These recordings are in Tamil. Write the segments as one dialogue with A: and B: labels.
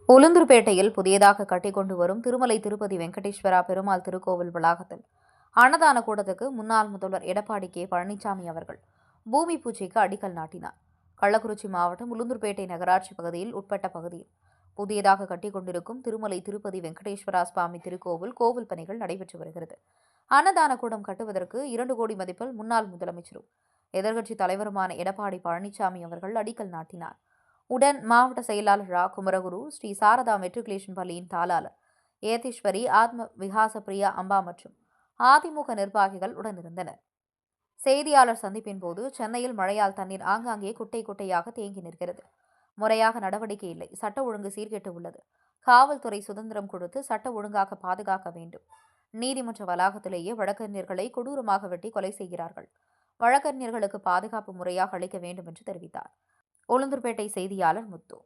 A: உளுந்தூர்பேட்டையில் புதியதாக கட்டிக்கொண்டு வரும் திருமலை திருப்பதி வெங்கடேஸ்வரா பெருமாள் திருக்கோவில் வளாகத்தில் அன்னதான கூடத்துக்கு முன்னாள் முதல்வர் எடப்பாடி கே பழனிசாமி அவர்கள் பூமி பூஜைக்கு அடிக்கல் நாட்டினார். கள்ளக்குறிச்சி மாவட்டம் உளுந்தூர்பேட்டை நகராட்சி பகுதியில் உட்பட்ட பகுதியில் புதியதாக கட்டிக்கொண்டிருக்கும் திருமலை திருப்பதி வெங்கடேஸ்வரா சுவாமி திருக்கோவில் கோவில் பணிகள் நடைபெற்று வருகிறது. அன்னதான கூடம் கட்டுவதற்கு 2 கோடி மதிப்பில் முன்னாள் முதலமைச்சரும் எதிர்க்கட்சித் தலைவருமான எடப்பாடி பழனிசாமி அவர்கள் அடிக்கல் நாட்டினார். உடன் மாவட்ட செயலாளர் ரா குமரகுரு, ஸ்ரீ சாரதா மெட்ரிகுலேஷன் பள்ளியின் தாளாளர் ஏதேஸ்வரி, ஆத்ம விகாச பிரியா அம்பா மற்றும் அதிமுக நிர்வாகிகள் உடனிருந்தனர். செய்தியாளர் சந்திப்பின் போது, சென்னையில் மழையால் தண்ணீர் ஆங்காங்கே குட்டை குட்டையாக தேங்கி நிற்கிறது. முறையாக நடவடிக்கை இல்லை. சட்ட ஒழுங்கு சீர்கெட்டு உள்ளது. காவல்துறை சுதந்திரம் கொடுத்து சட்ட ஒழுங்காக பாதுகாக்க வேண்டும். நீதிமன்ற வளாகத்திலேயே வழக்கறிஞர்களை கொடூரமாக வெட்டி கொலை செய்கிறார்கள். வழக்கறிஞர்களுக்கு பாதுகாப்பு முறையாக அளிக்க வேண்டும் என்று தெரிவித்தார். உளுந்தூர்பேட்டை செய்தியாளர் முத்து.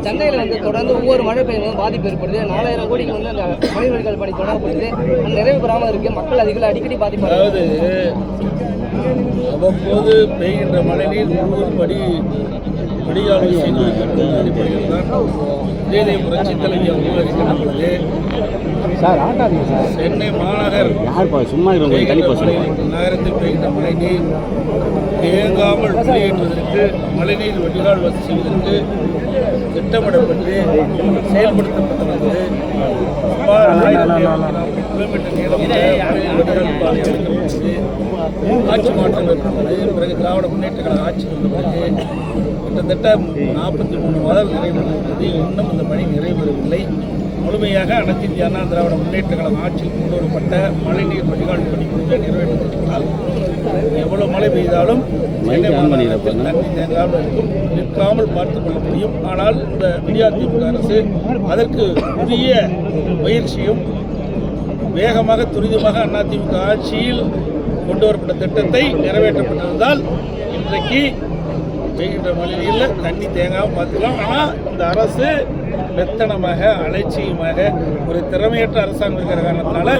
B: சென்னையில் தொடர்ந்து ஒவ்வொரு மழை பெய்யும் பாதிப்பு ஏற்படுது. 4000 கோடிக்கு அந்த மழைவடிகால் பணி தொடங்கப்படுது. அந்த நிறைவு பெறாமல் இருக்கு. மக்கள் அடிக்கடி பாதிப்பு.
C: அதாவது அவ்வப்போது பெய்கின்ற மழைநீர் முழுவதும் வடிகால் விஷயங்கள் அடிப்படையில் தான் இதே புரட்சி தலைவி இருக்கின்ற பொழுது சென்னை மாநகர் நகரத்தில் பெய்கின்ற மழைநீர் தேங்காமல் வெளியேற்றுவதற்கு மழைநீர் வடிகால் வசதி செய்வதற்கு திட்டமிடப்பட்டு செயல்படுத்தப்பட்டு வந்தது. சுமார் 1040 கிலோமீட்டர் நீளம் ஆட்சி மாற்றம் ஏற்பட்டது. பிறகு திராவிட முன்னேற்ற கழக ஆட்சி வந்த பிறகு கிட்டத்தட்ட 43 மாதங்கள் நிறைவேறுகிறது. இன்னும் இந்த பணி நிறைவேறவில்லை. முழுமையாக அனைத்து இந்திய அண்ணா திராவிட முன்னேற்ற கழக ஆட்சியில் கொண்டு வரப்பட்ட மழைநீர் வடிகால் பணி கூட நிறைவேற்றப்பட்டால் எவ்வளவு மழை பெய்தாலும் சென்னை மாநகரத்தில் தண்ணி தேங்காமல் இருக்கும், நிற்காமல் பார்த்துக் கொள்ள முடியும். ஆனால் இந்த அதிமுக அரசு அதற்கு புதிய முயற்சியும் வேகமாக துரிதமாக அதிமுக ஆட்சியில் கொண்டு வரப்பட்ட திட்டத்தை நிறைவேற்றப்பட்டிருந்தால் இன்றைக்கு பெய்கின்ற மழையில் தண்ணி தேங்காமல் பார்த்துக்கலாம். ஆனால் இந்த அரசு மெத்தனமாக அலட்சியமாக ஒரு திறமையற்ற அரசாங்கம் இருக்கிற காரணத்தினால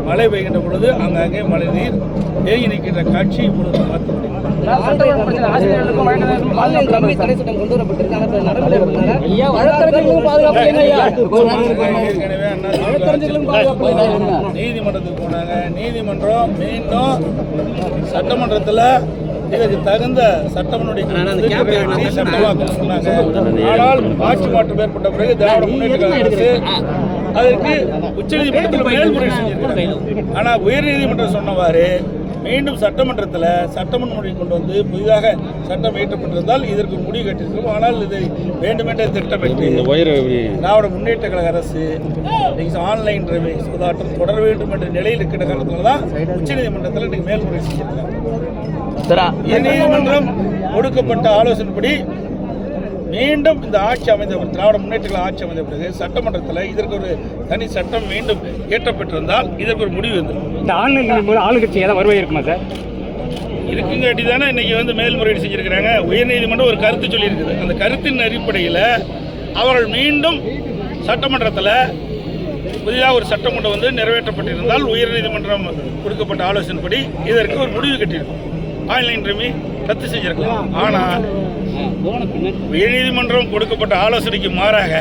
C: மழை பெய்கின்ற பொழுது அங்கங்கே மழை நீர் தேங்கி நிற்கின்ற காட்சி இப்பொழுது பார்த்து நீதிமன்றத்துக்கு போனாங்க. நீதிமன்றம் மீண்டும் சட்டமன்றத்தில் இதற்கு தகுந்த சட்டமனுடைய சட்டமாக்க சொன்னாங்க. ஆனால் ஆட்சி மாற்றம் ஏற்பட்ட பிறகு திராவிட முன்னேற்ற அரசு அதற்கு உச்சநீதிமன்றத்தில் மேல்முறையீடு செஞ்சிருக்கிறாங்க. ஆனால் உயர்நீதிமன்றம் சொன்னவாறு மீண்டும் சட்டமன்றத்தில் சட்டமன்ற கொண்டு வந்து புதிதாக சட்டம் இயற்றப்பட்டிருந்தால் இதற்கு முடிவு கட்டிருக்கும். ஆனால் இதை வேண்டுமென்றே திட்டமிட்டு திராவிட முன்னேற்ற கழக அரசு ஆன்லைன் சூதாட்டம் தொடர வேண்டும் என்ற நிலையில் இருக்கிற காரணத்தில் தான் உச்சநீதிமன்றத்தில் இன்றைக்கு மேல்முறையீடு செஞ்சிருக்காங்க. நீதிமன்றம் கொடுக்கப்பட்ட ஆலோசனைப்படி மீண்டும் இந்த ஆட்சி அமைந்த திராவிட முன்னேற்ற ஆட்சி அமைந்த பிறகு சட்டமன்றத்தில் இதற்கு ஒரு தனி சட்டம் மீண்டும் இயற்றப்பட்டிருந்தால் இதற்கு ஒரு முடிவு இருந்தது.
D: இந்த ஆன்லைன் மூலம் ஆளுங்கட்சி ஏதாவது வருவாய் இருக்குமா சார்?
C: இருக்குங்காட்டி தானே இன்னைக்கு மேல்முறையீடு செஞ்சிருக்கிறாங்க. உயர்நீதிமன்றம் ஒரு கருத்து சொல்லியிருக்குது. அந்த கருத்தின் அடிப்படையில் அவர்கள் மீண்டும் சட்டமன்றத்தில் புதிதாக ஒரு சட்டம் கொண்டு வந்து நிறைவேற்றப்பட்டிருந்தால் உயர்நீதிமன்றம் கொடுக்கப்பட்ட ஆலோசனைப்படி இதற்கு ஒரு முடிவு கட்டியிருக்கும். ஆன்லைன் ரம்மி ரத்து செஞ்சிருக்கலாம். ஆனால் உயர்நீதிமன்றம் கொடுக்கப்பட்ட ஆலோசனைக்கு மாறாக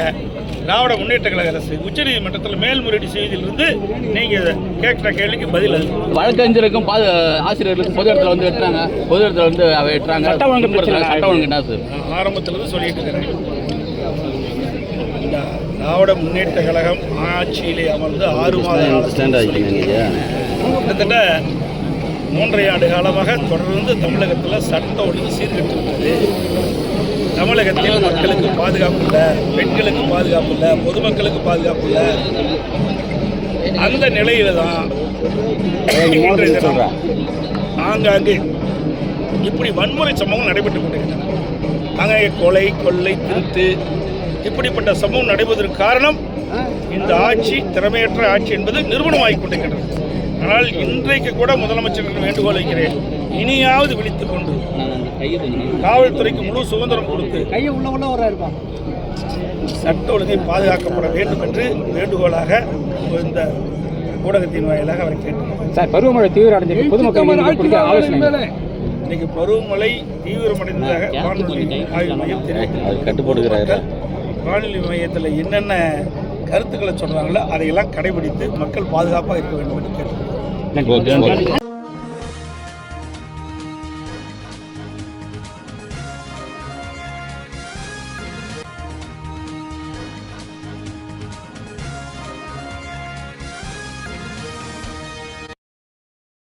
C: திராவிட முன்னேற்ற கழக அரசு உச்சநீதிமன்றத்தில் மேல்முறையீடு செய்வதிலிருந்து நீங்கள் கேட்குற கேள்விக்கு பதில் அது.
B: வழக்கறிஞருக்கும் ஆசிரியர்களுக்கும் பொது இடத்துல வந்து வெட்டுறாங்க. பொது இடத்துல வந்து வெட்டுறாங்க. சட்ட ஒழுங்கு என்ன சார்?
C: ஆரம்பத்திலிருந்து சொல்லிட்டு இருக்கிறேன். திராவிட முன்னேற்ற கழகம் ஆட்சியிலே அமர்ந்து 6 மாத கிட்டத்தட்ட 3.5 ஆண்டு காலமாக தொடர்ந்து தமிழகத்தில் சட்ட ஒழுங்கு சீர்கெட்டிருக்கிறது. தமிழகத்தில் மக்களுக்கு பாதுகாப்பு இல்லை, பெண்களுக்கு பாதுகாப்பு இல்லை, பொதுமக்களுக்கு பாதுகாப்பு இல்லை. அந்த நிலையில தான் ஆங்காங்கே இப்படி வன்முறை சம்பவம் நடைபெற்றுக் கொண்டிருக்கின்றன. அங்கே கொலை, கொள்ளை, திருட்டு இப்படிப்பட்ட சம்பவம் நடைபெறுவதற்கு காரணம் இந்த ஆட்சி திறமையற்ற ஆட்சி என்பது நிரூபணமாகிக் கொண்டிருக்கின்றது. ஆனால் இன்றைக்கு கூட முதலமைச்சருக்கு வேண்டுகோள் வைக்கிறேன், இனியாவது விழித்துக் கொண்டு காவல்துறைக்கு முழு சுதந்திரம் கொடுத்து சட்ட ஒழுங்கை பாதுகாக்கப்பட வேண்டும் என்று வேண்டுகோளாக இந்த ஊடகத்தின் வாயிலாக அவர் கேட்டார்.
D: பருவமழை தீவிரம் அடைஞ்சது. பொதுமக்கள்
C: இன்னைக்கு பருவமழை தீவிரமடைந்ததாக வானிலை ஆய்வு மையம் தெரிவிக்கிறது. வானிலை மையத்தில் என்னென்ன கருத்துக்களை சொல்றாங்களோ அதையெல்லாம் கடைபிடித்து மக்கள் பாதுகாப்பாக இருக்க வேண்டும் என்று கேட்டுக்கொள்கிறேன்.